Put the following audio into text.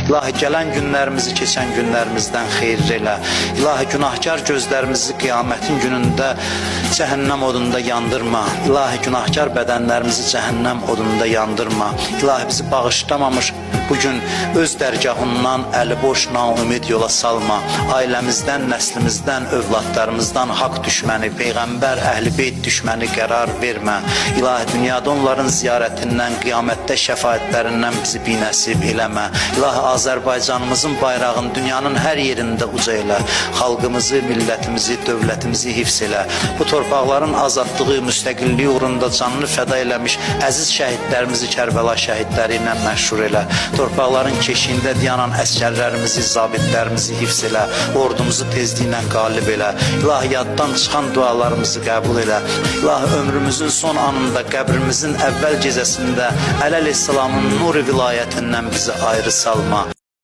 İlahi gələn günlərimizi keçən günlərimizdən xeyir elə. İlahi günahkar gözlərimizi qiyamətin günündə cəhənnəm odunda yandırma. İlahi günahkar bədənlərimizi cəhənnəm odunda yandırma. İlahi bizi bağışlamamış bugün öz dərgahından əli boş naümid yola salma. Ailəmizdən, nəslimizdən, övladlarımızdan haqq düşməni, Peyğəmbər, Əhl-i Beyt düşməni qərar vermə. İlahi dünyada onların ziyarətindən, qiyamətdə şəfaətlərindən bizi binəsib eləmə. İlahi Azərbaycanımızın bayrağını dünyanın hər yerində uca elə. Xalqımızı, millətimizi, dövlətimizi hifz elə. Bu torpaqların azadlığı, müstəqilliyi uğrunda canını fəda eləmiş əziz şəhidlərimizi Kərbəla şəhidləri ilə məşhur elə. Torpaqların keşiyində dayanan əskərlərimizi, zabitlərimizi hifz elə. Ordumuzu tezliklə qalib elə. İlahi yaddan çıxan dualarımızı qəbul elə. İlahi ömrümüzün son anında, qəbrimizin əvvəl gecəsində Ələl-əssalamın nuru vilayətindən bizi ayrı salma.